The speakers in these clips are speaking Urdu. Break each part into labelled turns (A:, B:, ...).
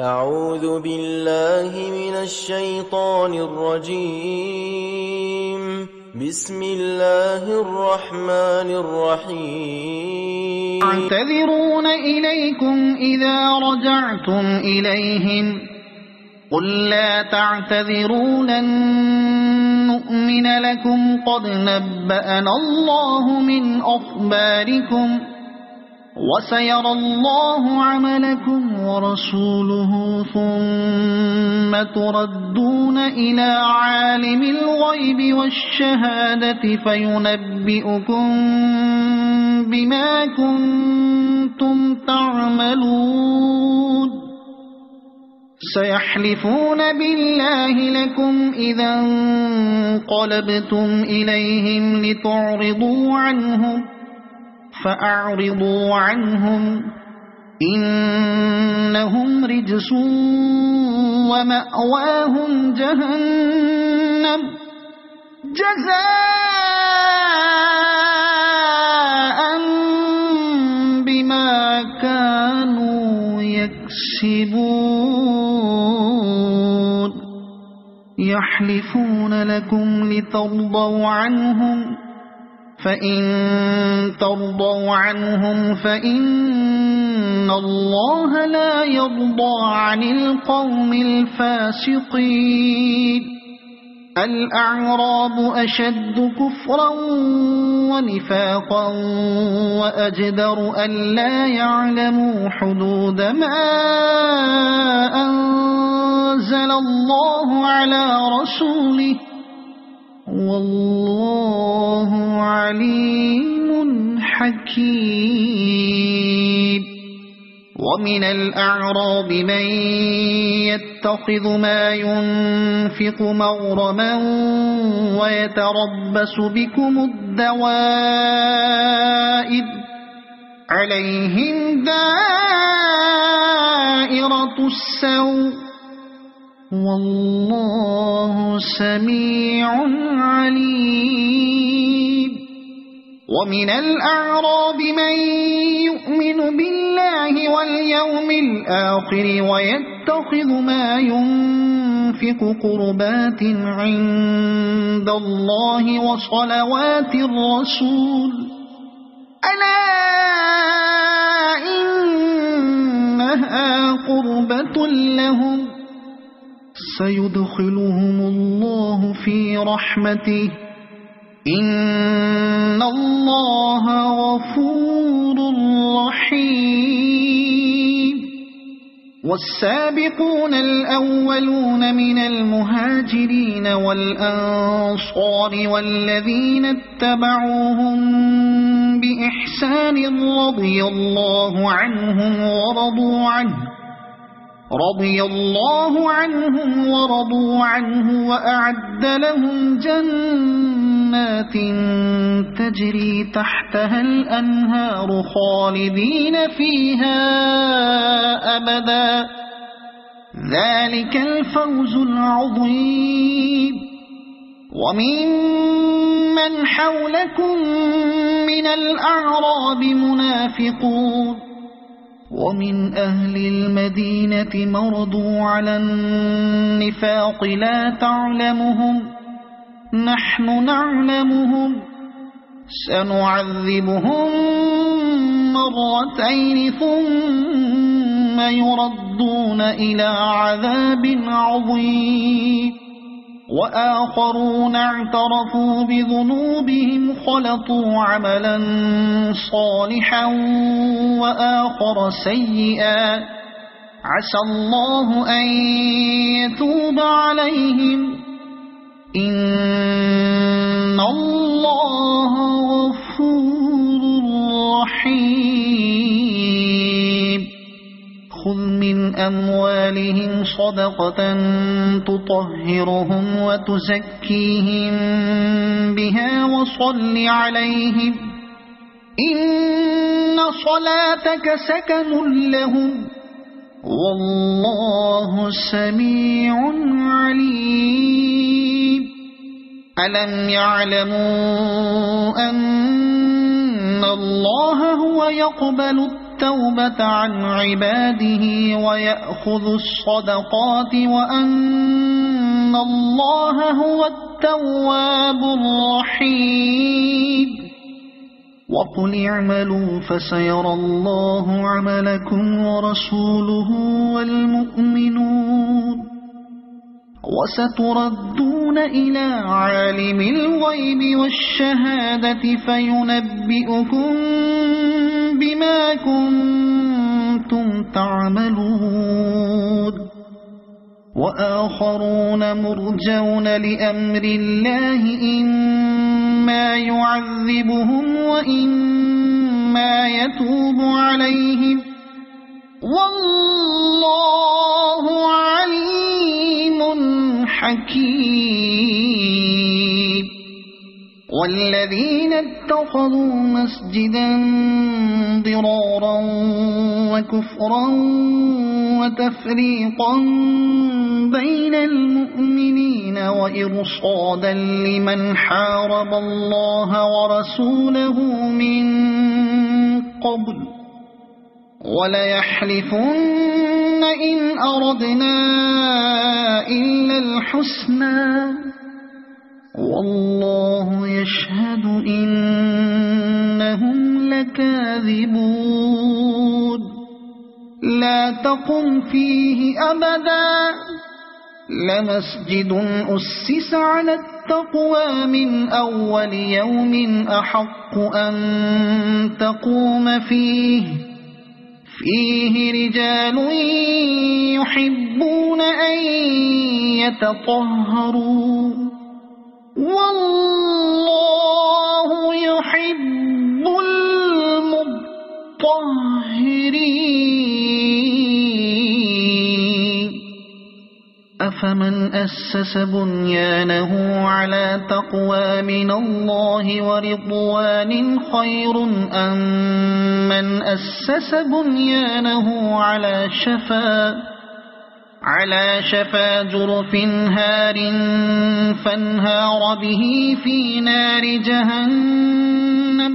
A: أعوذ بالله من الشيطان الرجيم. بسم الله الرحمن الرحيم.
B: يعتذرون إليكم إذا رجعتم إليهم قل لا تعتذروا لن نؤمن لكم قد نبأنا الله من أخباركم وسيرى الله عملكم ورسوله ثم تردون إلى عالم الغيب والشهادة فينبئكم بما كنتم تعملون. سيحلفون بالله لكم إذا انقلبتم إليهم لتعرضوا عنهم فأعرضوا عنهم إنهم رجس ومأواهم جهنم جزاء بما كانوا يكسبون. يحلفون لكم لترضوا عنهم فإن ترضوا عنهم فإن الله لا يرضى عن القوم الفاسقين. الأعراب أشد كفرا ونفاقا وأجدر ألا يعلموا حدود ما أنزل الله على رسوله والله عليم حكيم. ومن الأعراب من يتخذ ما ينفق مغرما ويتربص بكم الدوائر عليهم دائرة السوء والله سميع عليم. ومن الأعراب من يؤمن بالله واليوم الآخر ويتخذ ما ينفق قربات عند الله وصلوات الرسول ألا إنها قربة لهم سيدخلهم الله في رحمته إن الله غفور رحيم. والسابقون الأولون من المهاجرين والأنصار والذين اتبعوهم بإحسان رضي الله عنهم ورضوا عنه وأعد لهم جنات تجري تحتها الأنهار خالدين فيها أبدا ذلك الفوز العظيم. وممن حولكم من الأعراب منافقون ومن أهل المدينة مرضوا على النفاق لا تعلمهم نحن نعلمهم سنعذبهم مرتين ثم يردون إلى عذاب عظيم. وآخرون اعترفوا بذنوبهم خلطوا عملا صالحا وآخر سيئا عسى الله أن يتوب عليهم إن الله غفور رحيم. خذ من أموالهم صدقة تطهرهم وتزكيهم بها وصل عليهم إن صلاتك سكن لهم والله سميع عليم. ألم يعلموا أن الله هو يقبل التوبة عن عباده ويأخذ الصدقات وأن الله هو التواب الرحيم وقل اعملوا فسيرى الله عملكم ورسوله والمؤمنون وستردون إلى عالم الغيب والشهادة فينبئكم بما كنتم تعملون وآخرون مرجون لأمر الله إما يعذبهم وإما يتوب عليهم والله عليم حكيم والذين اتخذوا مسجدا ضرارا وكفرا وتفريقا بين المؤمنين وإرصادا لمن حارب الله ورسوله من قبل وليحلفن إن أردنا إلا الحسنى والله يشهد إنهم لكاذبون لا تقم فيه أبدا لمسجد أسس على التقوى من أول يوم أحق أن تقوم فيه رجال يحبون أن يتطهروا والله يحب المطهرين أفمن أسس بنيانه على تقوى من الله ورضوان خير أم من أسس بنيانه على شفا جرف هار فانهار به في نار جهنم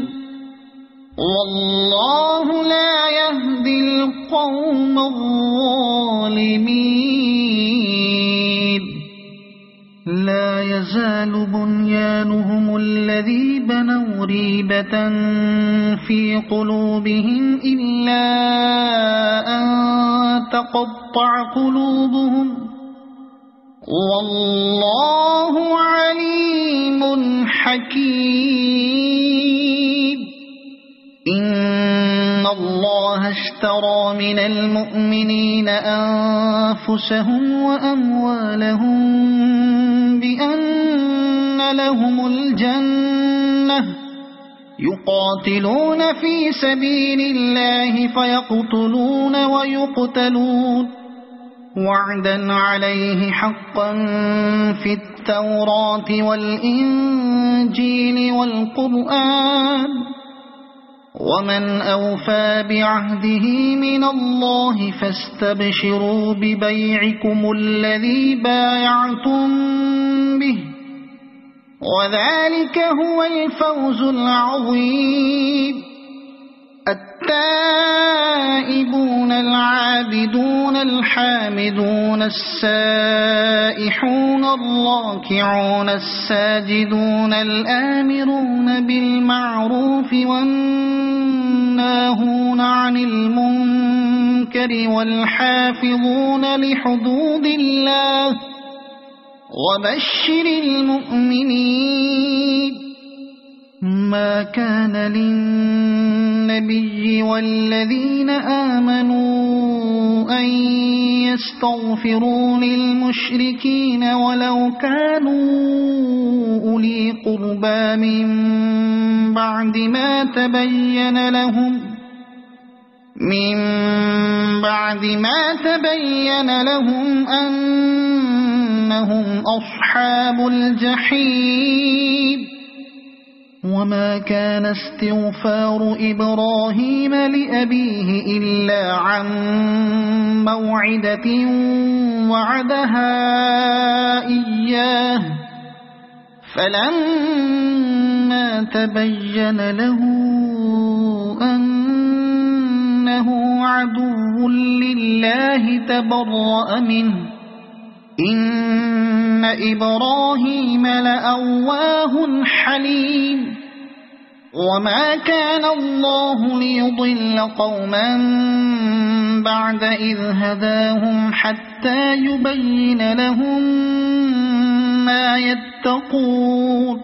B: والله لا يهدي القوم الظالمين لا يزال بنيانهم الذي بنوا ريبة في قلوبهم إلا أن تقطع قلوبهم والله عليم حكيم إن الله اشترى من المؤمنين أنفسهم وأموالهم بأن لهم الجنة يقاتلون في سبيل الله فيقتلون ويقتلون وعدا عليه حقا في التوراة والإنجيل والقرآن ومن أوفى بعهده من الله فاستبشروا ببيعكم الذي بايعتم به وذلك هو الفوز العظيم التائبون العابدون الحامدون السائحون الراكعون الساجدون الآمرون بالمعروف والناهون عن المنكر والحافظون لحدود الله وبشر المؤمنين ما كان للنبي والذين آمنوا أن يستغفروا للمشركين ولو كانوا أولي قربى من بعد ما تبين لهم أنهم أصحاب الجحيم وما كان استغفار إبراهيم لأبيه إلا عن موعدة وعدها إياه فلما تبين له أنه إنه عدو لله تبرأ منه إن إبراهيم لأواه حليم وما كان الله ليضل قوما بعد إذ هداهم حتى يبين لهم ما يتقون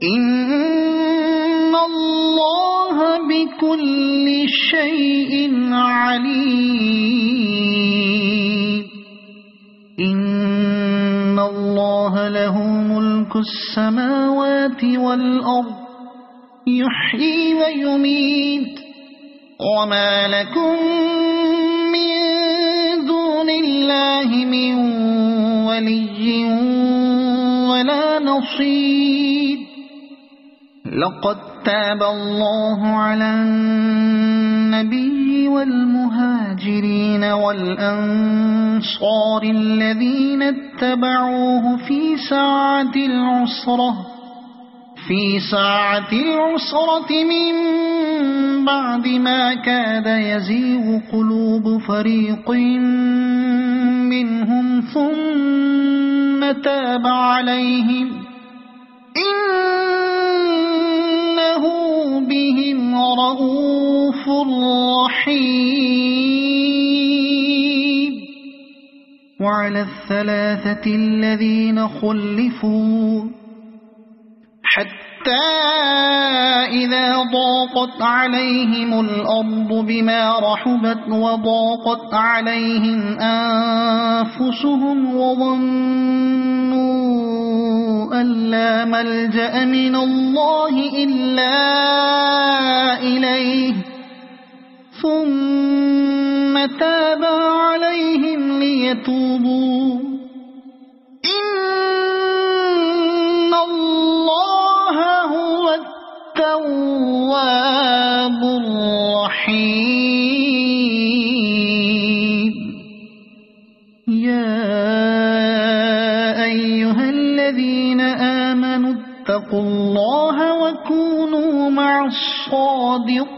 B: إن الله بكل شيء عليم إن الله له ملك السماوات والأرض يحيي ويميت وما لكم من دون الله من ولي ولا نصير لقد تاب الله على النبي والمهاجرين والأنصار الذين اتبعوه في ساعة العسرة من بعد ما كاد يزيغ قلوب فريق منهم ثم تاب عليهم إنه بهم رءوف رحيم وعلى الثلاثة الذين خلفوا حتى إذا ضاقت عليهم الأرض بما رحبت وضاقت عليهم أنفسهم وظنوا أن لا ملجأ من الله إلا إليه ثم تاب عليهم ليتوبوا إن الله هو التواب الرحيم يا أيها الذين آمنوا اتقوا الله وكونوا مع الصادقين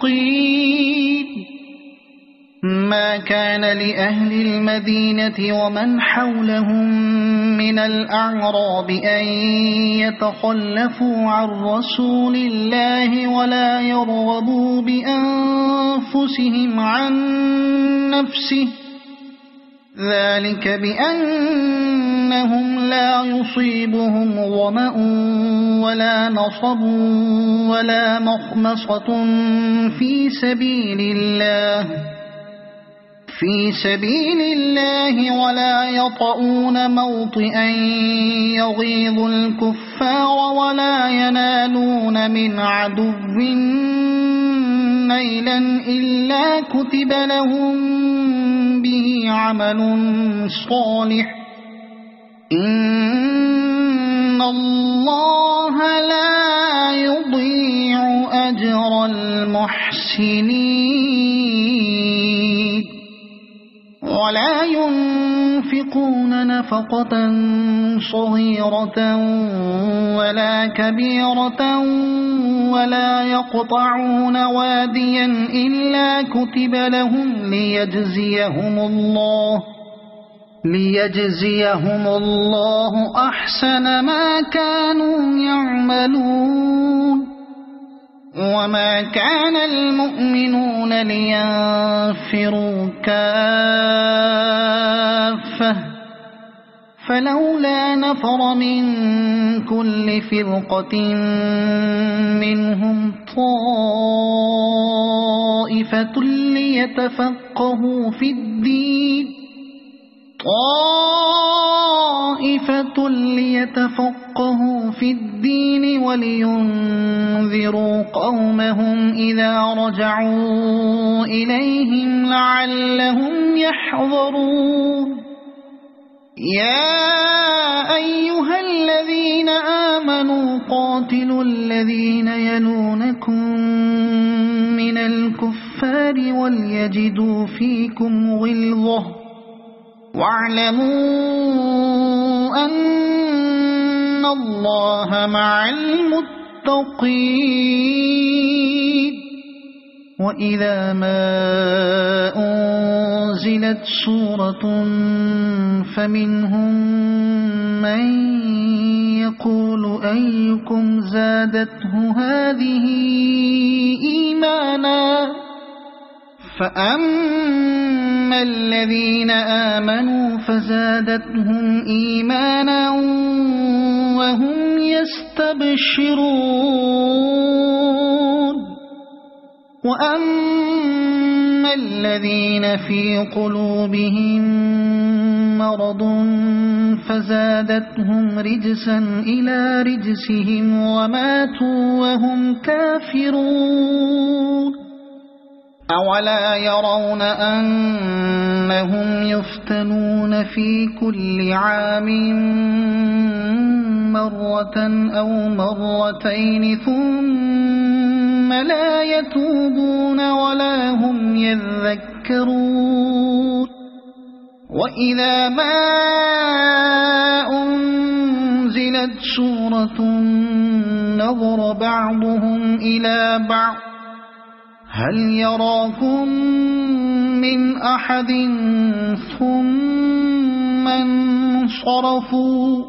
B: ما كان لأهل المدينة ومن حولهم من الأعراب أن يتخلفوا عن رسول الله ولا يرغبوا بأنفسهم عن نفسه ذلك بأنهم لا يصيبهم ظمأ ولا نصب ولا مخمصة في سبيل الله ولا يطؤون موطئا يغيظ الكفار ولا ينالون من عدو نيلا إلا كتب لهم به عمل صالح إن الله لا يضيع أجر المحسنين ولا ينفقون نفقة صغيرة ولا كبيرة ولا يقطعون واديا إلا كتب لهم ليجزيهم الله أحسن ما كانوا يعملون وما كان المؤمنون لينفروا كافة فلولا نفر من كل فرقة منهم طائفة ليتفقهوا في الدين ولينذروا قومهم إذا رجعوا إليهم لعلهم يحذرون يا أيها الذين آمنوا قاتلوا الذين يلونكم من الكفار وليجدوا فيكم غلظة واعلموا أن الله مع المتقين وإذا ما أنزلت سورة فمنهم من يقول أيكم زادته هذه إيمانا فأما الذين آمنوا فزادتهم إيمانا وهم يستبشرون وأما الذين في قلوبهم مرض فزادتهم رجسا إلى رجسهم وماتوا وهم كافرون أولا يرون أنهم يفتنون في كل عام مرة أو مرتين ثم لا يتوبون ولا هم يذكرون وإذا ما أنزلت سورة نظر بعضهم إلى بعض هل يراكم من أحد ثم انصرفوا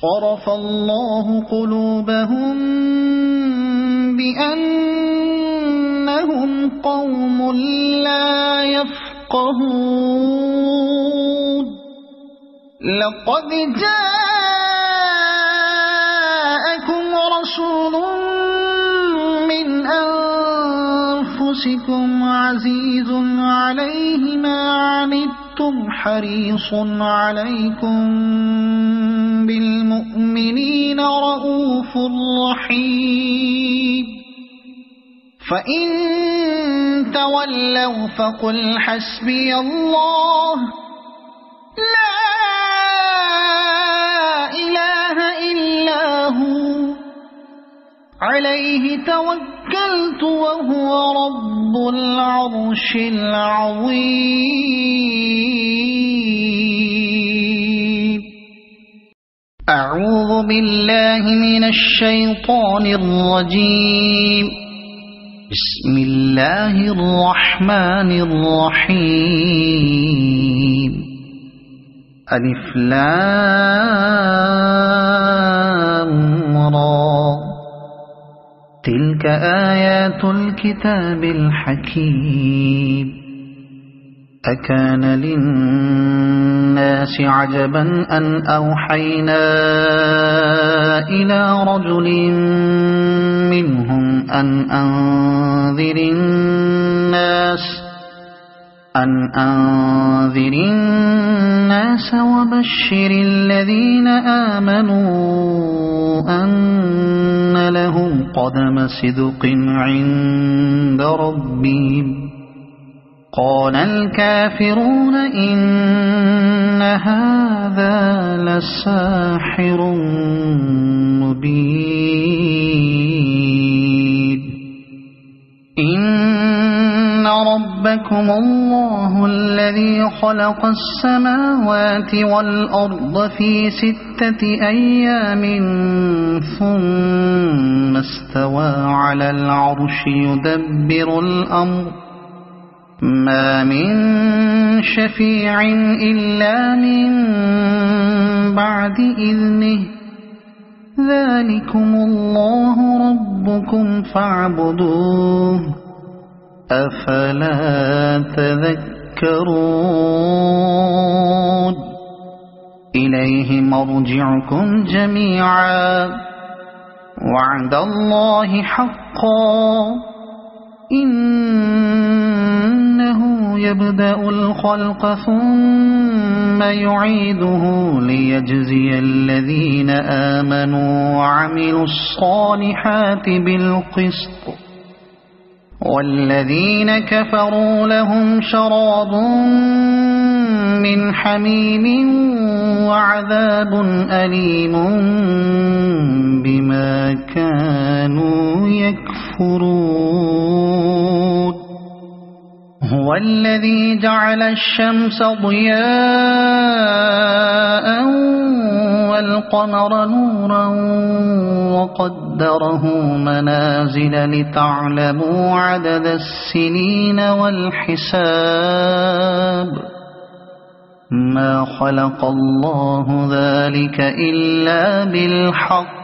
B: صرف الله قلوبهم بأنهم قوم لا يفقهون لقد جاءكم رسول من أنفسكم عزيز عليه ما عنتم حريص عليكم بالمؤمنين رؤوف رحيم فإن تولوا فقل حسبي الله لا إله إلا هو عليه توكلت وهو رب العرش العظيم أعوذ بالله من الشيطان الرجيم بسم الله الرحمن الرحيم ألف لام را تلك آيات الكتاب الحكيم أكان للناس عجبا أن أوحينا إلى رجل منهم أن أنذر الناس وبشر الذين آمنوا أن لهم قدم صدق عند ربهم قال الكافرون إن هذا لساحر مبين إن ربكم الله الذي خلق السماوات والأرض في 6 أيام ثم استوى على العرش يدبر الأمر ما من شفيع إلا من بعد إذنه ذلكم الله ربكم فاعبدوه أفلا تذكرون إليه مرجعكم جميعا وعد الله حقا إنه يبدأ الخلق ثم يعيده ليجزي الذين آمنوا وعملوا الصالحات بالقسط والذين كفروا لهم شراب من حميم وعذاب أليم بما كانوا يكفرون هو الذي جعل الشمس ضياء والقمر نورا وقدره منازل لتعلموا عدد السنين والحساب ما خلق الله ذلك إلا بالحق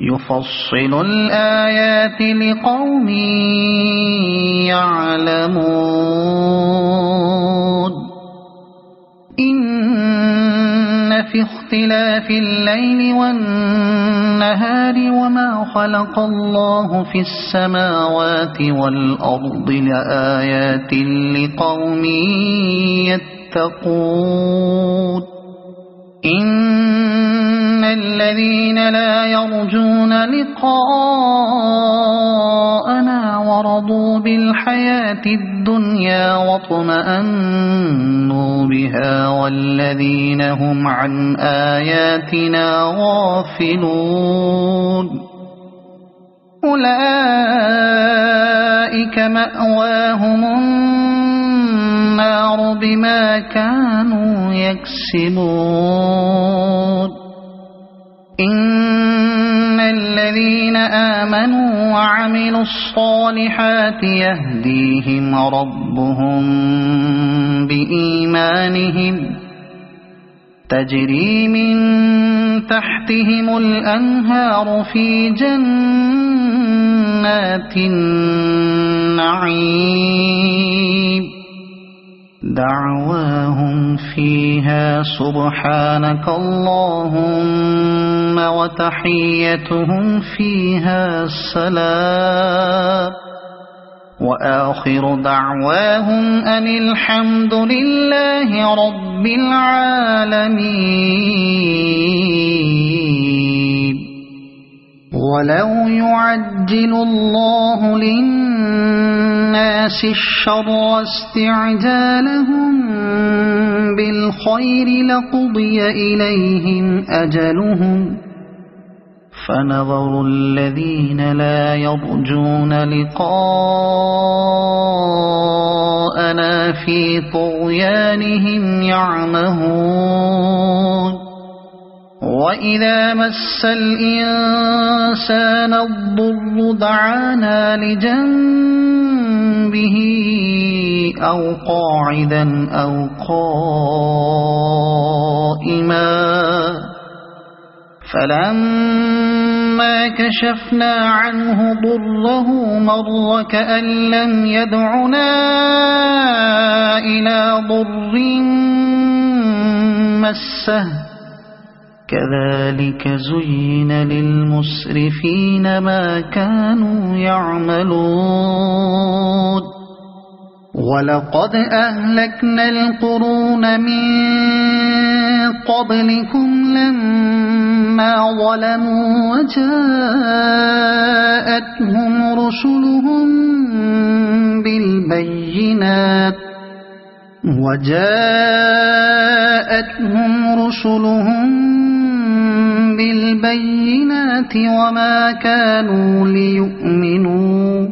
B: يفصل الآيات لقوم يعلمون إن في اختلاف الليل والنهار وما خلق الله في السماوات والأرض لآيات لقوم يتقون إن الذين لا يرجون لقاءنا ورضوا بالحياة الدنيا واطمأنوا بها والذين هم عن آياتنا غافلون أولئك مأواهم النار بما كانوا يكسبون إن الذين آمنوا وعملوا الصالحات يهديهم ربهم بإيمانهم تجري من تحتهم الأنهار في جنات النعيم دعواهم فيها سبحانك اللهم وتحيتهم فيها سلام وآخر دعواهم أن الحمد لله رب العالمين ولو يعجل الله للناس الشر استعجالهم بالخير لقضي إليهم أجلهم فنظر الذين لا يرجون لقاءنا في طغيانهم يعمهون وإذا مس الإنسان الضر دعانا لجنبه أو قاعدا أو قائما فلما كشفنا عنه ضره مر كأن لم يدعنا إلى ضر مسه كذلك زين للمسرفين ما كانوا يعملون ولقد أهلكنا القرون من قبلكم لما ظلموا وجاءتهم رسلهم بالبينات وما كانوا ليؤمنوا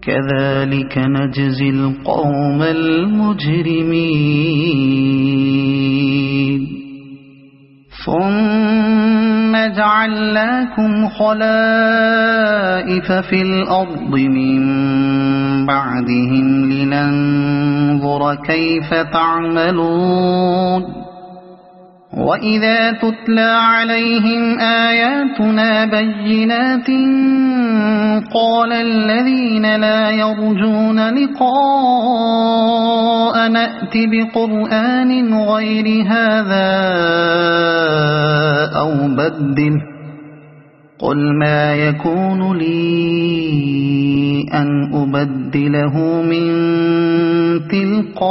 B: كذلك نجزي القوم المجرمين ثم جعلناكم خلائف في الأرض من بعدهم لننظر كيف تعملون وإذا تتلى عليهم آياتنا بينات قال الذين لا يرجون لقاء نأت بقرآن غير هذا أو بدله قل ما يكون لي أن أبدله من تلقاء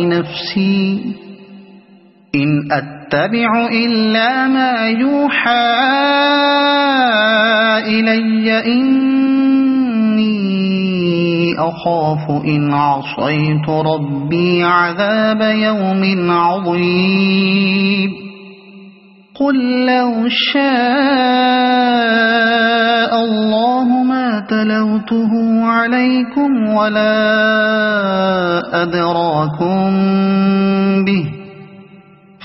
B: نفسي إن أتبع إلا ما يوحى إلي إني أخاف إن عصيت ربي عذاب يوم عظيم قل لو شاء الله ما تلوته عليكم ولا أدراكم به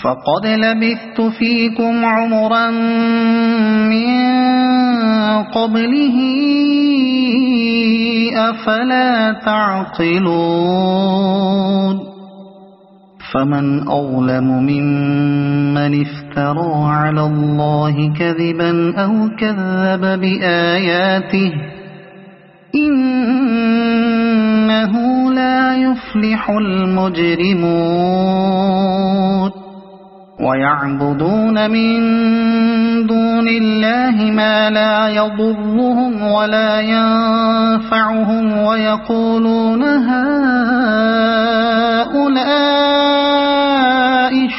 B: فقد لبثت فيكم عمرا من قبله أفلا تعقلون فمن أظلم ممن افترى على الله كذبا أو كذب بآياته إنه لا يفلح المجرمون ويعبدون من دون الله ما لا يضرهم ولا ينفعهم ويقولون هؤلاء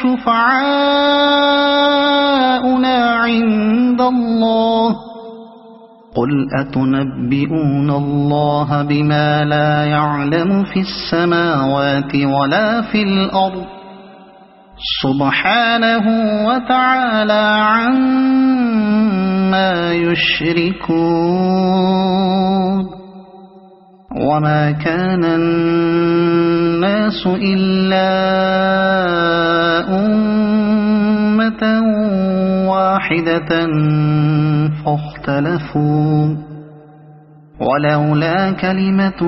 B: شفعاؤنا عند الله قل أتنبئون الله بما لا يعلم في السماوات ولا في الأرض سبحانه وتعالى عما يشركون وما كان الناس إلا أمة واحدة فاختلفوا ولولا كلمة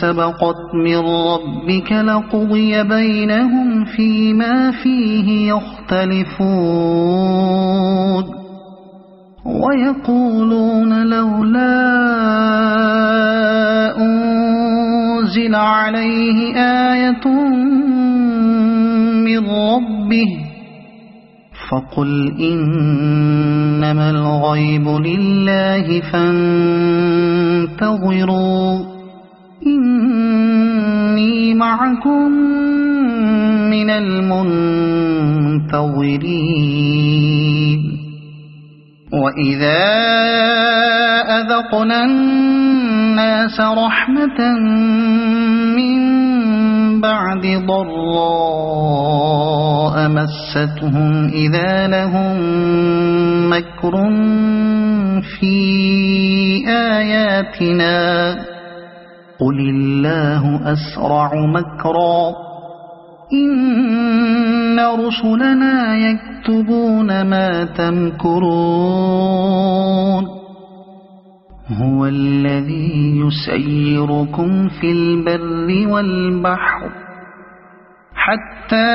B: سبقت من ربك لقضي بينهم فيما فيه يختلفون ويقولون لولا أنزل عليه آية من ربه فقل إنما الغيب لله فانتظروا إني معكم من المنتظرين وإذا أذقنا الناس رحمة من بعد ضراء مستهم إذا لهم مكر في آياتنا قل الله أسرع مكرا إن رسلنا يكتبون ما تمكرون هو الذي يسيركم في البر والبحر حتى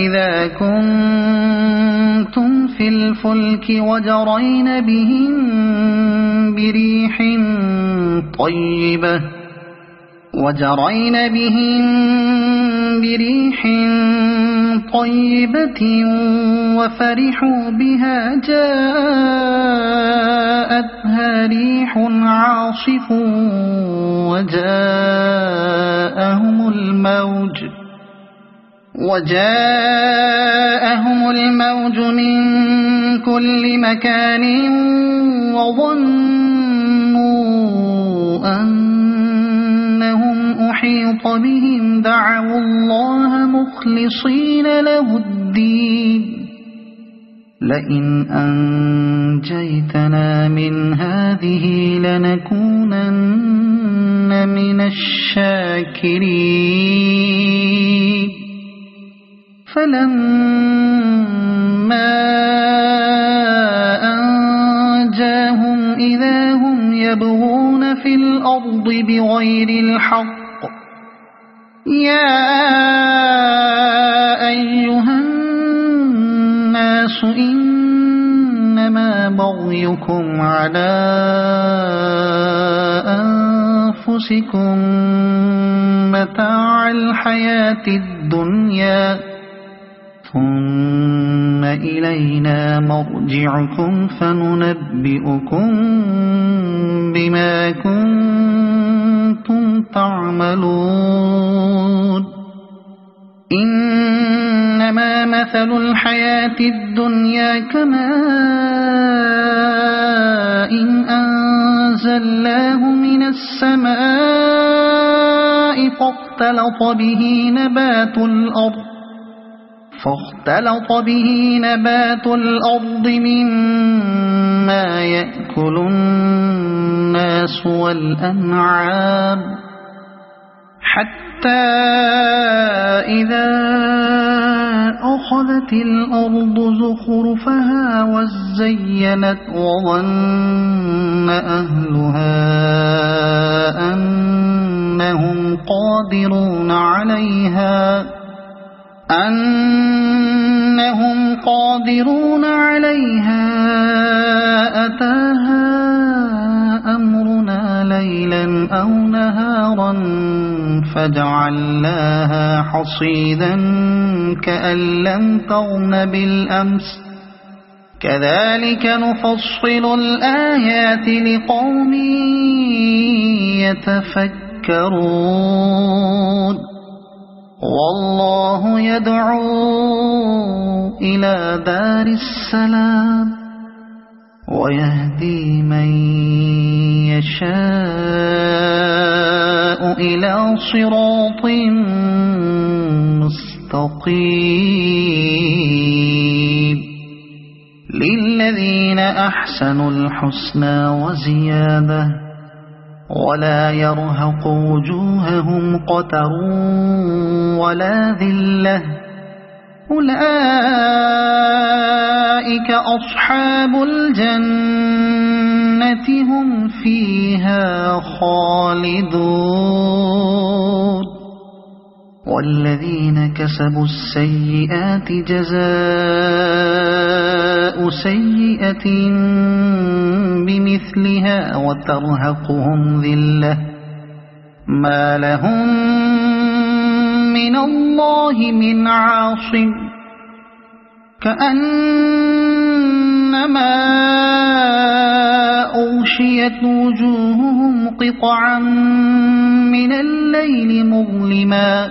B: إذا كنتم في الفلك وجرين بهم بريح طيبة وفرحوا بها جاءتها ريح عاصف وجاءهم الموج من كل مكان وظنوا أنهم أحيط بهم دعوا الله مخلصين له الدين لئن أنجيتنا من هذه لنكونن من الشاكرين فلما أنجاهم إذا هم يبغون في الأرض بغير الحق يا أيها الناس إنما بغيكم على أنفسكم متاع الحياة الدنيا ثم إلينا مرجعكم فننبئكم بما كنتم تعملون إنما مثل الحياة الدنيا كماء أنزلناه من السماء فاختلط به نبات الأرض مما يأكل الناس والأنعام حتى إذا أخذت الأرض زخرفها وزينت وظن أهلها أنهم قادرون عليها أتاها أمرنا ليلا أو نهارا فجعلناها حصيدا كأن لم تغن بالأمس كذلك نفصل الآيات لقوم يتفكرون والله يدعو إلى دار السلام ويهدي من يشاء إلى صراط مستقيم للذين أحسنوا الحسنى وزيادة ولا يرهق وجوههم قتر ولا ذلة أولئك أصحاب الجنة هم فيها خالدون والذين كسبوا السيئات جزاء سيئة بمثلها وترهقهم ذلة ما لهم من الله من عاصم كأنما أغشيت وجوههم قطعا من الليل مظلما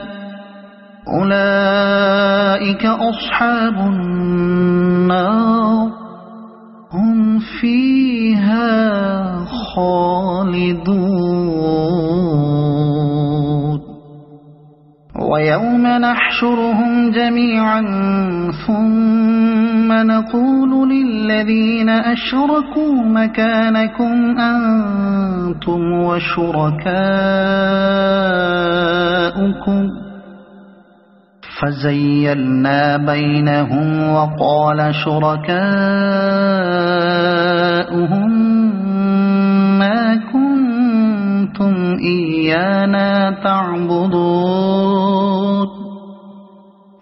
B: أولئك أصحاب النار هم فيها خالدون ويوم نحشرهم جميعا ثم نقول للذين أشركوا مكانكم أنتم وشركاؤكم فزيلنا بينهم وقال شركاؤهم ما كنتم إيانا تعبدون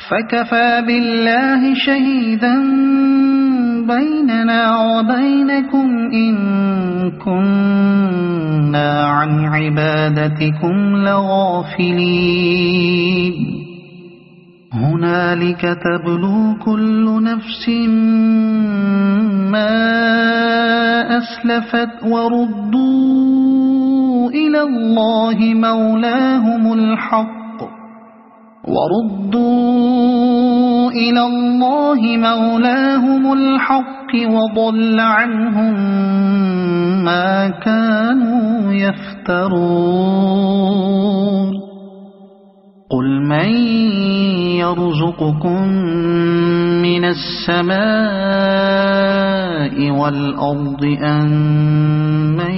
B: فكفى بالله شهيدا بيننا وبينكم إن كنا عن عبادتكم لغافلين هنالك تبلو كل نفس ما أسلفت وردوا إلى الله مولاهم الحق وضل عنهم ما كانوا يفترون قل من يرزقكم من السماء والأرض أم من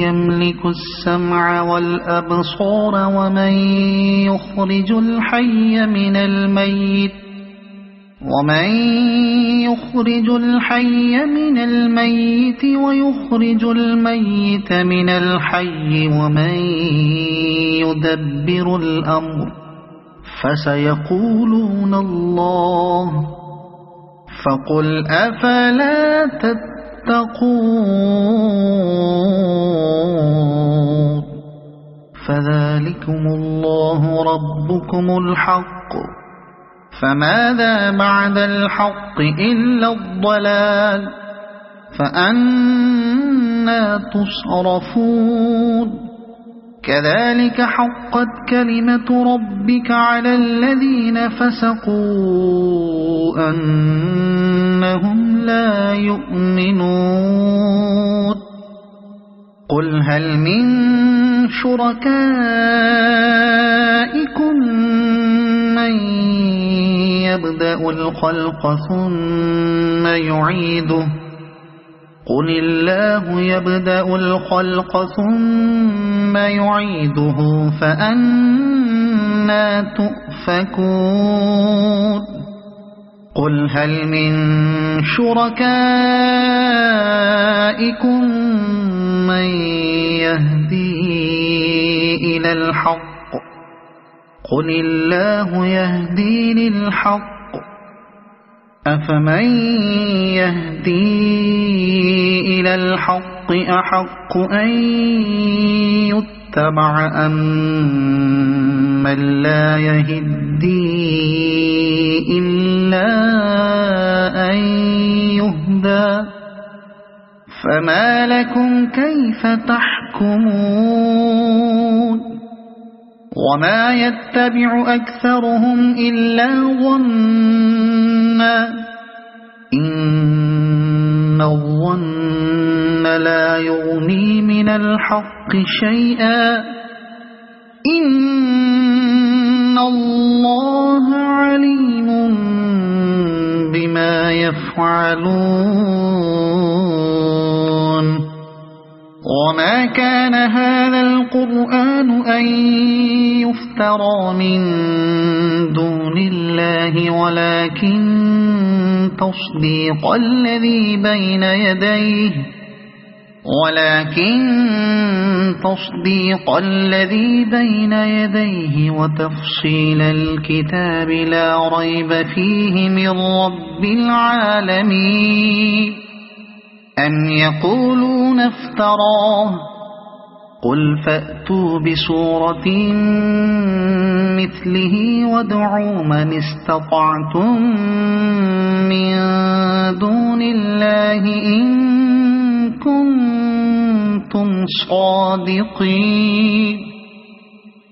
B: يملك السمع والأبصار ومن يخرج الحي من الميت ويخرج الميت من الحي ومن يدبر الأمر فسيقولون الله فقل أفلا تتقون فذلكم الله ربكم الحق فماذا بعد الحق إلا الضلال فأنى تصرفون كذلك حقت كلمة ربك على الذين فسقوا أنهم لا يؤمنون قل هل من شركائكم من يبدأ الخلق ثم يعيده قل الله يبدأ الخلق ثم يعيده فأنى تؤفكون قل هل من شركائكم من يهدي إلى الحق قل الله يهدي للحق أفمن يهدي إلى الحق أحق أن يتبع أم من لا يهدي إلا أن يهدى فما لكم كيف تحكمون وما يتبع أكثرهم إلا ظنا إن الظن لا يغني من الحق شيئا إن الله عليم بما يفعلون وما كان هذا القرآن أن يفترى من دون الله ولكن تصديق الذي بين يديه وتفصيل الكتاب لا ريب فيه من رب العالمين أم يقولون افتراه قل فأتوا بسورة مثله وادعوا من استطعتم من دون الله إن كنتم صادقين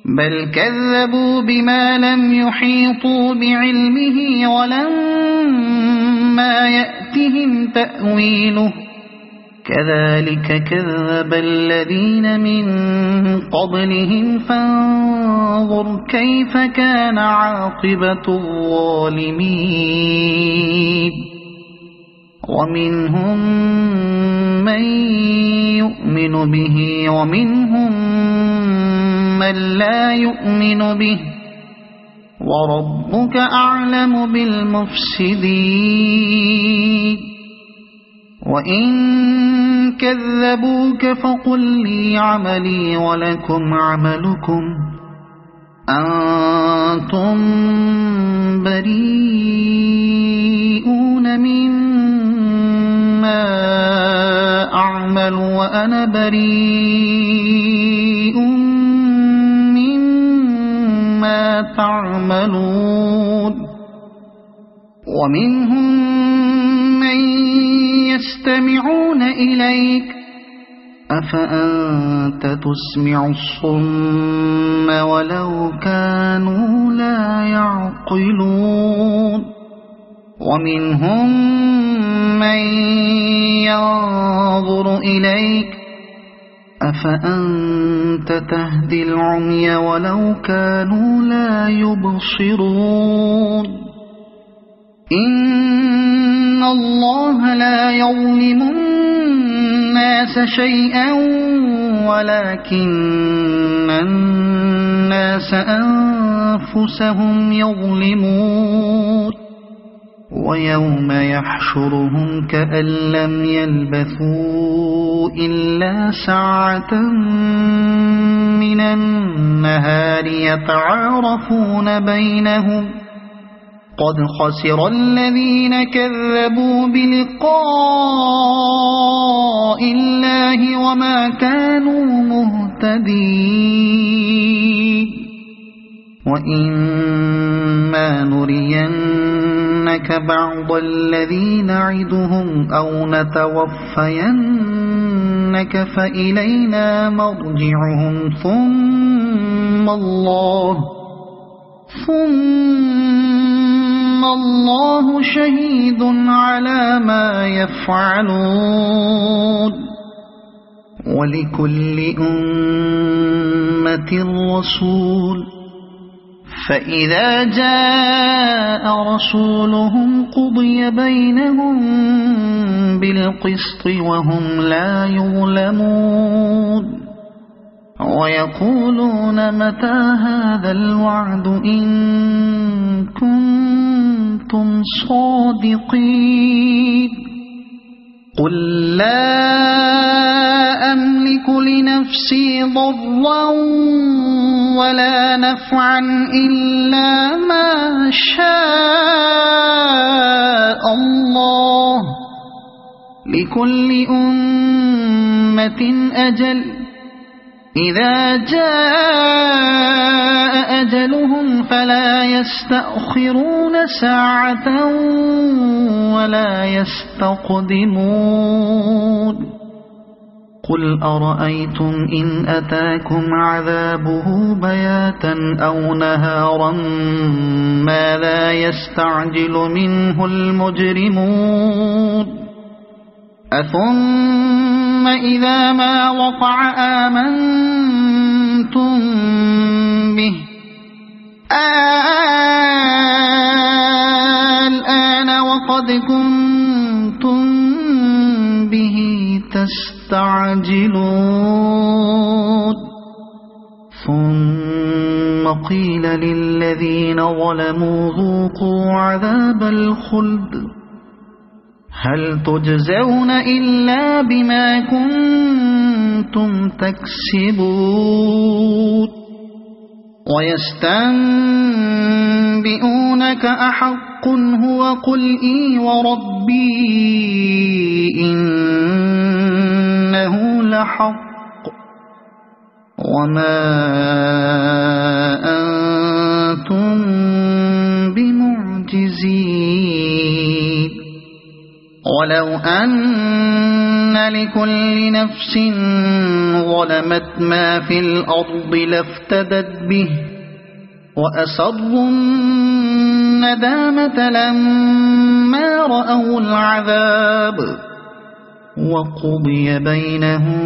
B: بل كذبوا بما لم يحيطوا بعلمه ولما يأتهم تأويله كذلك كذب الذين من قبلهم فانظر كيف كان عاقبة الظالمين ومنهم من يؤمن به ومنهم من لا يؤمن به وربك أعلم بالمفسدين وإن كذبوك فقل لي عملي ولكم عملكم أنتم بريئون مما أعمل وأنا بريء مما تعملون ومنهم من يستمعون إليك أفأنت تسمع الصم ولو كانوا لا يعقلون ومنهم من ينظر إليك أفأنت تهدي العمي ولو كانوا لا يبصرون إن الله لا يظلم الناس شيئا ولكن الناس أنفسهم يظلمون ويوم يحشرهم كأن لم يلبثوا إلا ساعة من النهار يتعارفون بينهم قد خسر الذين كذبوا بلقاء الله وما كانوا مهتدين وإما نرينك بعض الذي نعدهم أو نتوفينك فإلينا مرجعهم ثم الله شهيد على ما يفعلون ولكل أمة رسول فإذا جاء رسولهم قضي بينهم بالقسط وهم لا يظلمون ويقولون متى هذا الوعد إن كنتم كنتم صادقين قل لا أملك لنفسي ضرا ولا نفعا إلا ما شاء الله لكل أمة أجل إذا جاء أجلهم فلا يستأخرون ساعة ولا يستقدمون قل أرأيتم إن أتاكم عذابه بياتا أو نهارا ما لا يستعجل منه المجرمون أثم إذا ما وقع آمنتم به الآن وقد كنتم به تستعجلون ثم قيل للذين ظلموا ذوقوا عذاب الخلد هل تجزون إلا بما كنتم تكسبون ويستنبئونك أحق هو قل إي وربي إنه لحق وما أنتم بمعجزين ولو أن لكل نفس ظلمت ما في الأرض لافتدت به وأسروا الندامة لما رأوا العذاب وقضي بينهم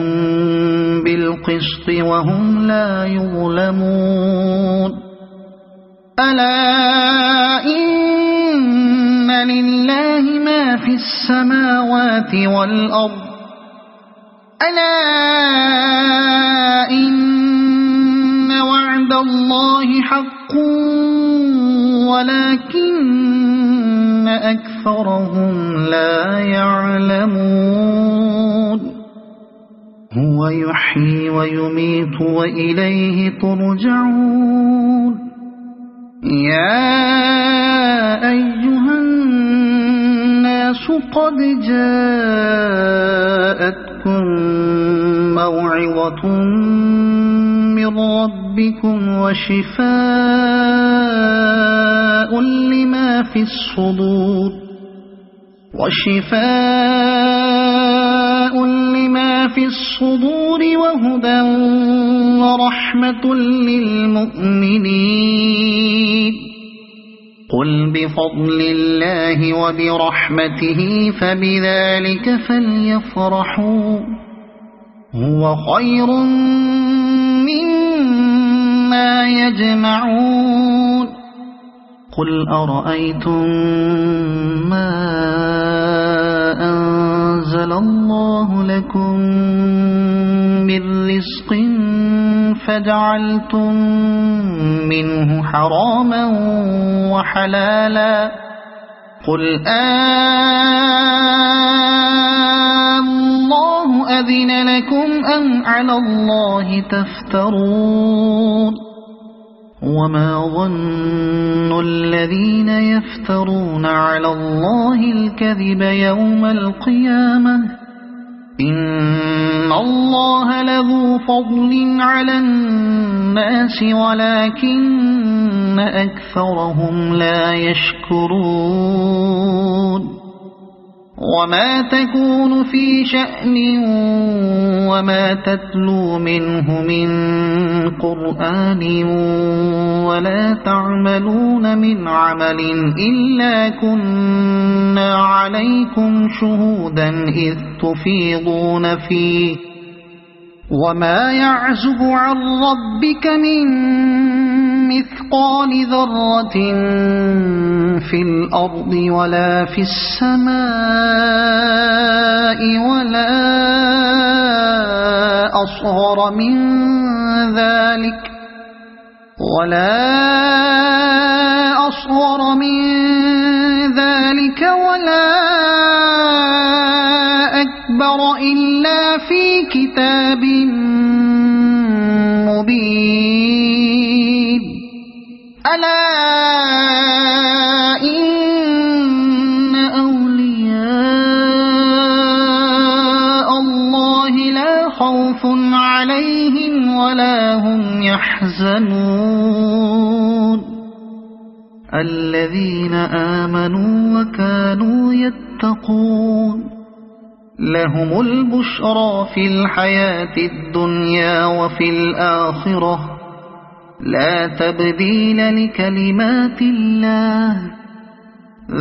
B: بالقسط وهم لا يظلمون ألا إن لله ما في السماوات والأرض ألا إن وعد الله حق ولكن أكثرهم لا يعلمون هو يحيي ويميت وإليه ترجعون يا أيها الناس قد جاءتكم موعظة من ربكم وشفاء لما في الصدور وهدى ورحمة للمؤمنين قل بفضل الله وبرحمته فبذلك فليفرحوا هو خير مما يجمعون قل أرأيتم ما أنزل الله لكم من رزق فجعلتم منه حراما وحلالا قل الله أذن لكم أم على الله تفترون وما ظن الذين يفترون على الله الكذب يوم القيامة إن الله لذو فضل على الناس ولكن أكثرهم لا يشكرون وما تكون في شأن وما تتلو منه من قرآن ولا تعملون من عمل إلا كنا عليكم شهودا إذ تفيضون فيه وما يعزب عن ربك من مثقال ذرة في الأرض ولا في السماء ولا أصغر من ألا إن أولياء الله لا خوف عليهم ولا هم يحزنون الذين آمنوا وكانوا يتقون لهم البشرى في الحياة الدنيا وفي الآخرة لا تبديل لكلمات الله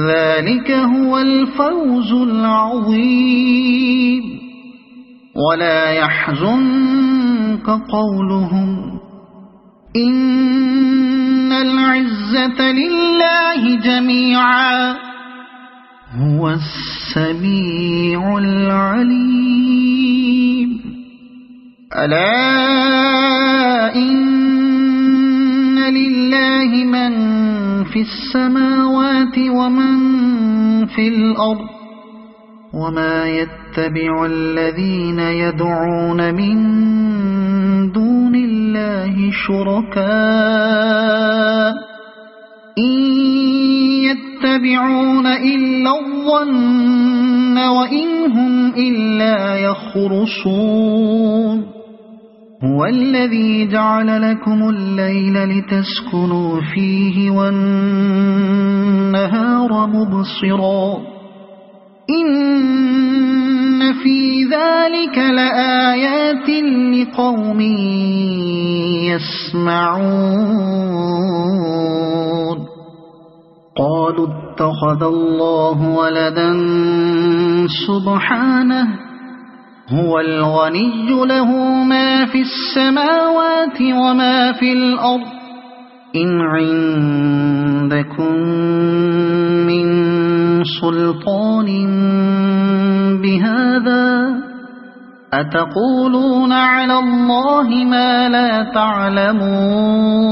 B: ذلك هو الفوز العظيم ولا يحزنك قولهم إن العزة لله جميعا هو السميع العليم ألا إن لله من في السماوات ومن في الأرض وما يتبع الذين يدعون من دون الله شركاء إن يتبعون إلا الظن وإن هم إلا يخرصون هو الذي جعل لكم الليل لتسكنوا فيه والنهار مبصرا إن في ذلك لآيات لقوم يسمعون قالوا اتخذ الله ولدا سبحانه هو الغني له ما في السماوات وما في الأرض إن عندكم من سلطان بهذا أتقولون على الله ما لا تعلمون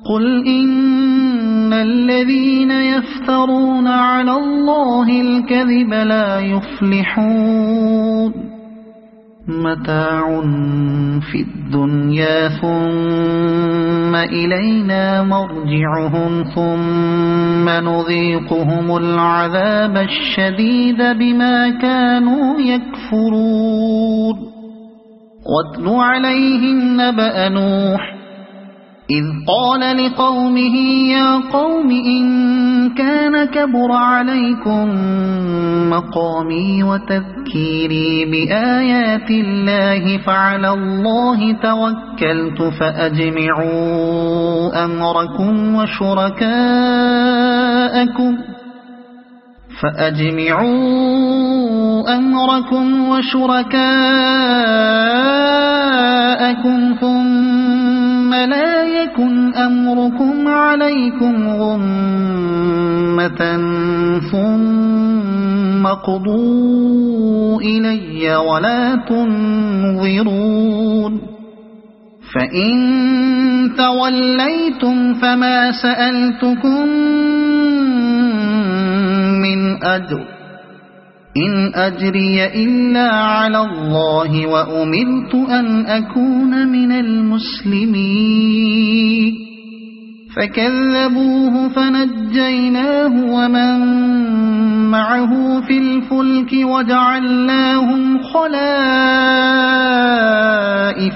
B: قل إن الذين يفترون على الله الكذب لا يفلحون متاع في الدنيا ثم إلينا مرجعهم ثم نذيقهم العذاب الشديد بما كانوا يكفرون واتل عليهم نبأ نوح إذ قال لقومه يا قوم إن كان كبر عليكم مقامي وتذكيري بآيات الله فعلى الله توكلت فأجمعوا أمركم وشركاءكم ثم لا يكن أمركم عليكم غمة ثم اقضوا إلي ولا تنظرون فإن توليتم فما سألتكم من أجر إن أجري إلا على الله وأمرت أن أكون من المسلمين فكذبوه فنجيناه ومن معه في الفلك وجعلناهم خلائف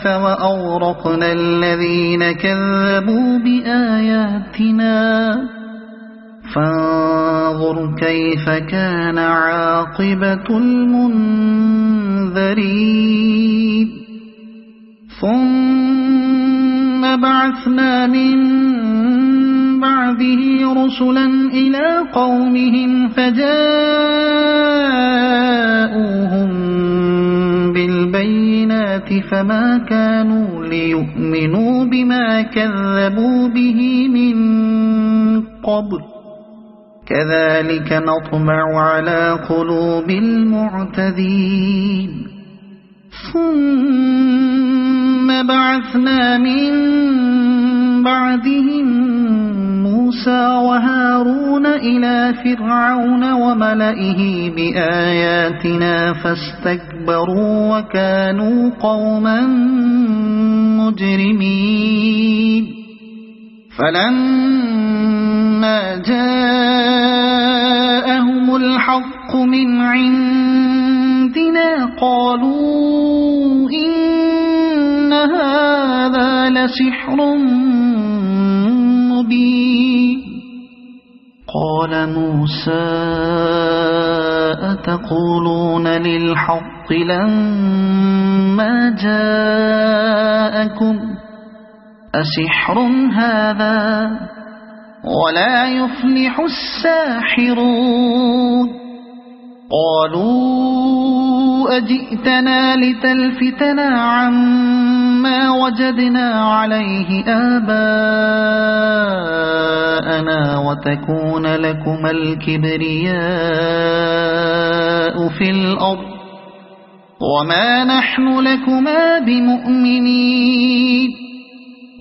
B: وأغرقنا الذين كذبوا بآياتنا فانظر كيف كان عاقبة المنذرين ثم بعثنا من بعده رسلا إلى قومهم فجاءوهم بالبينات فما كانوا ليؤمنوا بما كذبوا به من قبل كذلك نطبع على قلوب المعتدين ثم بعثنا من بعدهم موسى وهارون إلى فرعون وملئه بآياتنا فاستكبروا وكانوا قوما مجرمين فلما جاءهم الحق من عندنا قالوا إن هذا لسحر مبين قال موسى أتقولون للحق لما جاءكم أسحر هذا ولا يفلح الساحرون قالوا أجئتنا لتلفتنا عما وجدنا عليه آباءنا وتكون لكما الكبرياء في الأرض وما نحن لكما بمؤمنين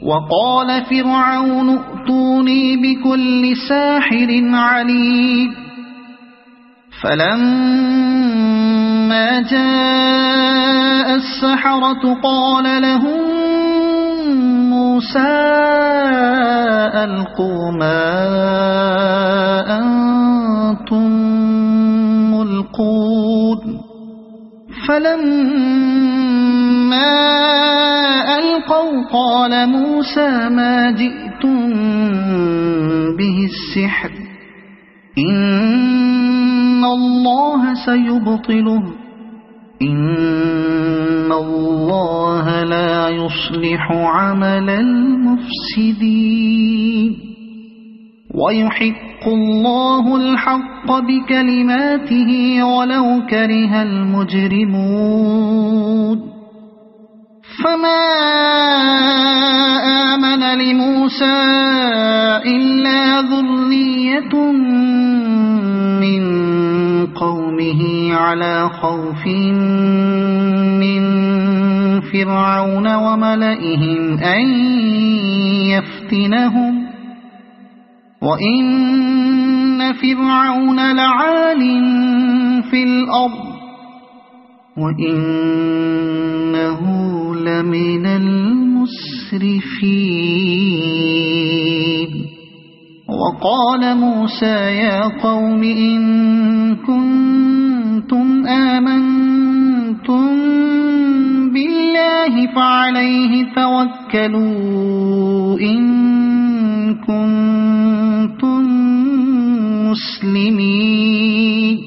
B: وقال فرعون ائتوني بكل ساحر عليم فلما جاء السحرة قال لهم موسى ألقوا ما أنتم ملقون فلما ألقوا قال موسى ما جئتم به السحر إن الله سيبطله إن الله لا يصلح عمل المفسدين ويحق الله الحق بكلماته ولو كره المجرمون فما آمن لموسى إلا ذرية من قومه على خوف من فرعون وملئهم أن يفتنهم وإن فرعون لعال في الأرض وإنه لمن المسرفين وقال موسى يا قوم إن كنتم آمنتم بالله فعليه توكلوا إن كنتم مسلمين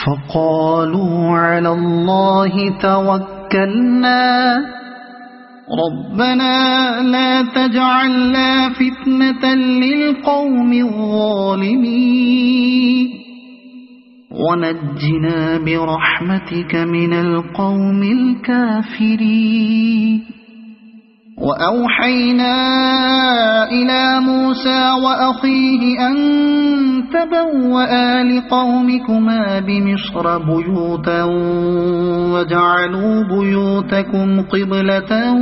B: فقالوا على الله توكلنا ربنا لا تجعلنا فتنة للقوم الظالمين ونجنا برحمتك من القوم الكافرين وأوحينا إلى موسى وأخيه أن تبوأ لقومكما بمصر بيوتا وجعلوا بيوتكم قبلة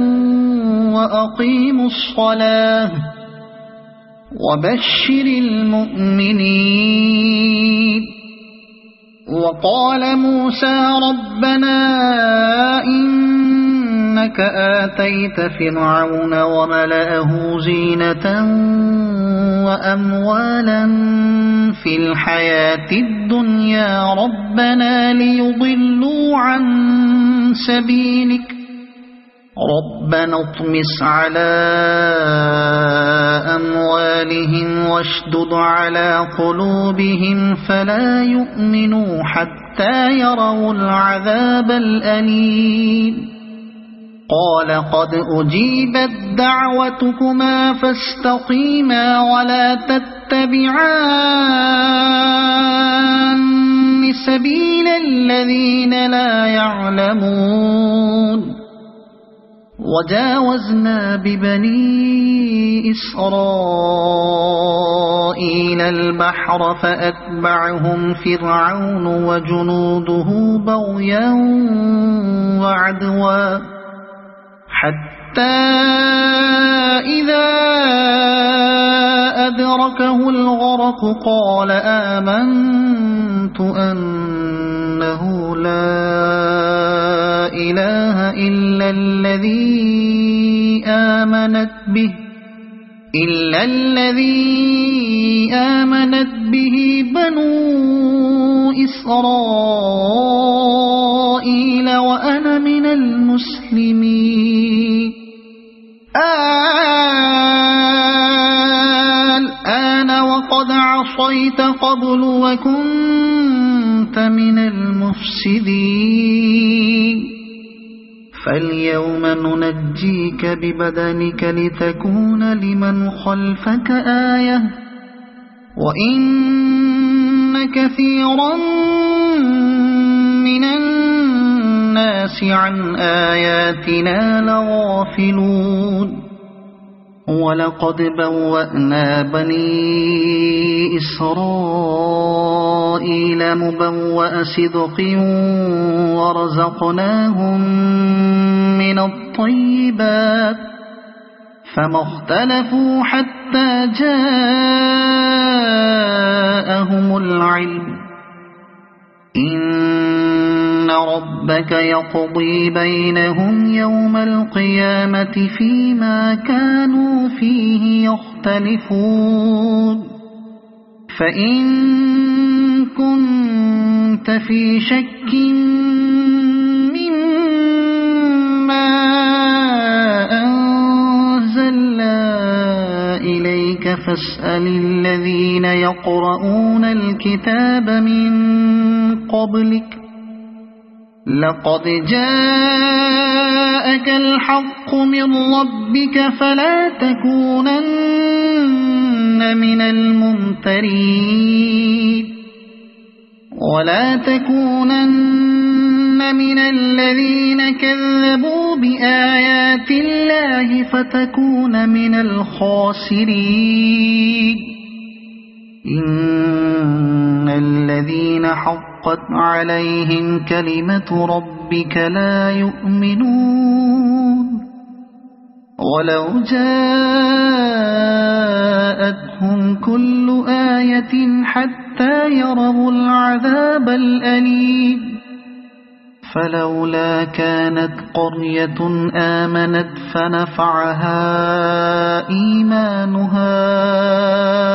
B: وأقيموا الصلاة وبشر المؤمنين وقال موسى ربنا إنك آتيت فرعون وملأه زينة وأموالا في الحياة الدنيا ربنا ليضلوا عن سبيلك ربنا اطمس على أموالهم واشدد على قلوبهم فلا يؤمنوا حتى يروا العذاب الأليم قال قد أجيبت دعوتكما فاستقيما ولا تتبعان سبيل الذين لا يعلمون وجاوزنا ببني إسرائيل البحر فأتبعهم فرعون وجنوده بغيا وعدوا حتى إذا أدركه الغرق قال آمنت أنه لا إله إلا الذي آمنت به إلا الذي آمنت به بنو إسرائيل وأنا من المسلمين الآن وقد عصيت قبل وكنت من المفسدين فاليوم ننجيك ببدنك لتكون لمن خلفك آية وإن كثيرا من الناس عن آياتنا لغافلون ولقد بوأنا بني إسرائيل مبوأ صدق ورزقناهم من الطيبات فما اختلفوا حتى جاءهم العلم إن ربك يقضي بينهم يوم القيامة فيما كانوا فيه يختلفون فإن كنت في شك مما أنزلنا إليك فاسأل الذين يقرؤون الكتاب من قبلك لقد جاءك الحق من ربك فلا تكونن من الممترين ولا تكونن من الذين كذبوا بآيات الله فتكون من الخاسرين إن الذين حقت عليهم كلمة ربك لا يؤمنون ولو جاءتهم كل آية حتى يروا العذاب الأليم فلولا كانت قرية آمنت فنفعها إيمانها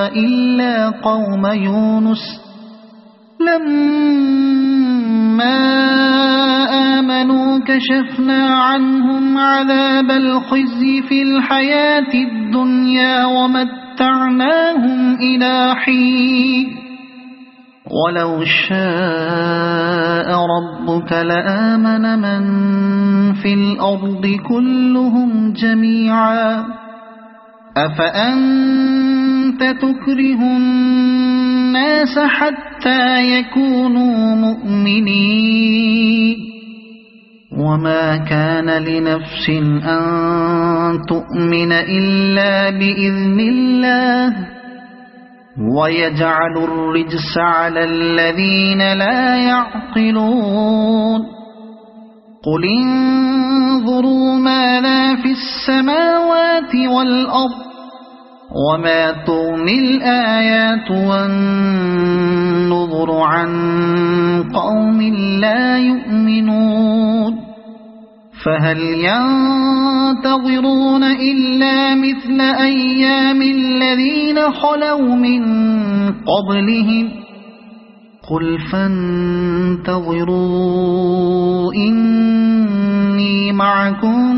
B: إلا قوم يونس لما آمنوا كشفنا عنهم عذاب الخزي في الحياة الدنيا ومتعناهم إلى حين ولو شاء ربك لآمن من في الأرض كلهم جميعا أفأنت تكره الناس حتى يكونوا مؤمنين وما كان لنفس أن تؤمن إلا بإذن الله ويجعل الرجس على الذين لا يعقلون قل انظروا ماذا في السماوات والأرض وما تغني الآيات والنذر عن قوم لا يؤمنون فهل ينتظرون إلا مثل أيام الذين خلوا من قبلهم قل فانتظروا إني معكم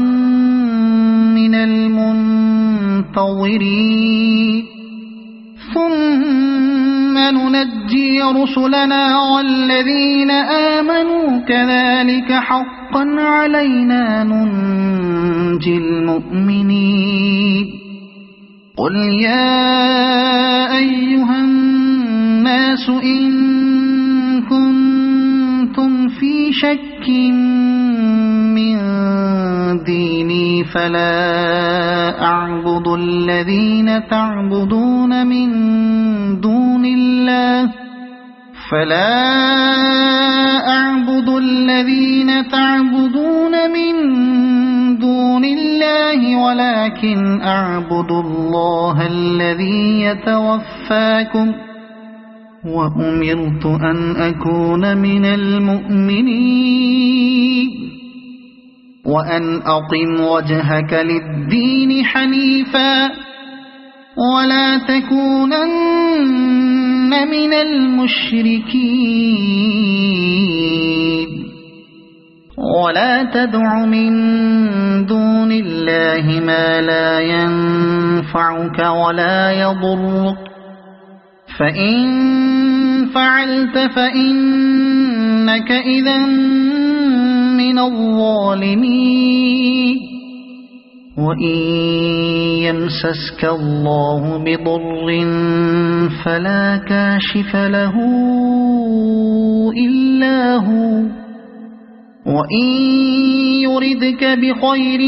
B: من المنتظرين ثم ننجي رسلنا والذين آمنوا كذلك حقا علينا ننجي المؤمنين قل يا أيها الناس إن كنتم في شك من ديني فلا أعبد الذين تعبدون من دون الله ولكن أعبد الله الذي يتوفاكم وأمرت أن أكون من المؤمنين وأن أقم وجهك للدين حنيفا ولا تكونن من المشركين ولا تدع من دون الله ما لا ينفعك ولا يضرك فإن فعلت فإنك إذا من الظالمين وإن يمسسك الله بضر فلا كاشف له إلا هو وإن يردك بخير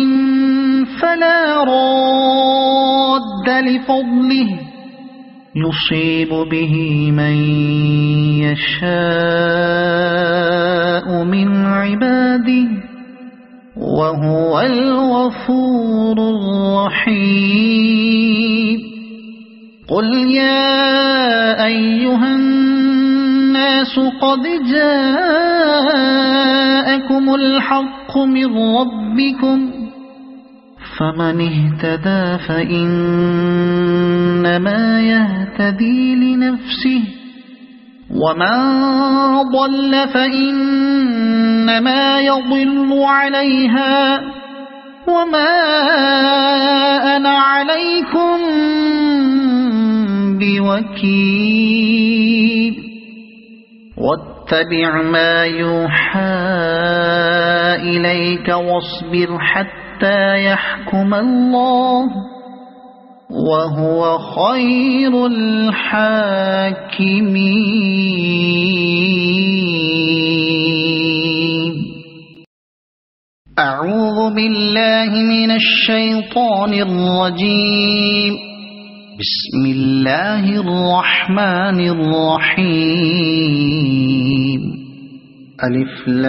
B: فلا راد لفضله يصيب به من يشاء من عباده وهو الغفور الرحيم قل يا أيها الناس قد جاءكم الحق من ربكم فمن اهتدى فإنما يهتدي لنفسه ومن ضل فإنما يضل عليها وما أنا عليكم بوكيل واتبع ما يوحى إليك واصبر حتى يحكم الله وهو خير الحاكمين أعوذ بالله من الشيطان الرجيم بسم الله الرحمن الرحيم ألف لام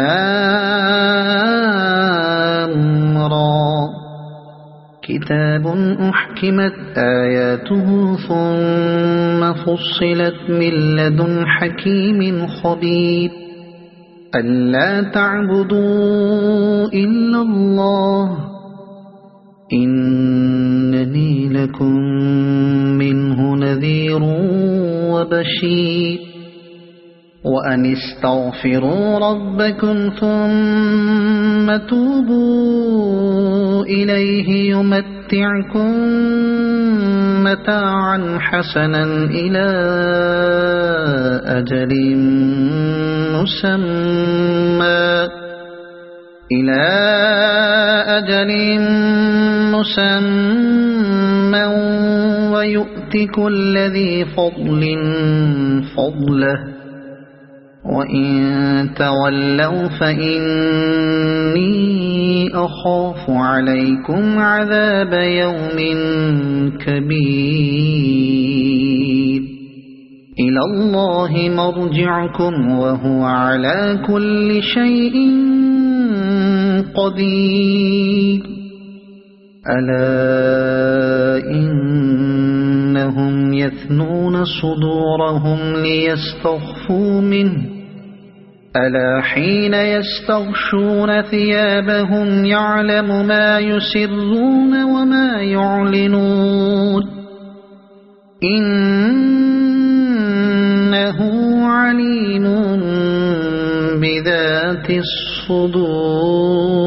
B: را كتاب أحكمت آياته ثم فصلت من لدن حكيم خبير ألا تعبدوا إلا الله إنني لكم منه نذير وبشير وأن استغفروا ربكم ثم توبوا إليه يمتعكم متاعا حسنا إلى أجل مسمى ويؤت كل ذي فضل فضله وإن تولوا فإني أخاف عليكم عذاب يوم كبير إلى الله مرجعكم وهو على كل شيء قدير ألا إنهم يثنون صدورهم ليستخفوا منه ألا حين يستغشون ثيابهم يعلم ما يسرون وما يعلنون إنه عليم بذات الصدور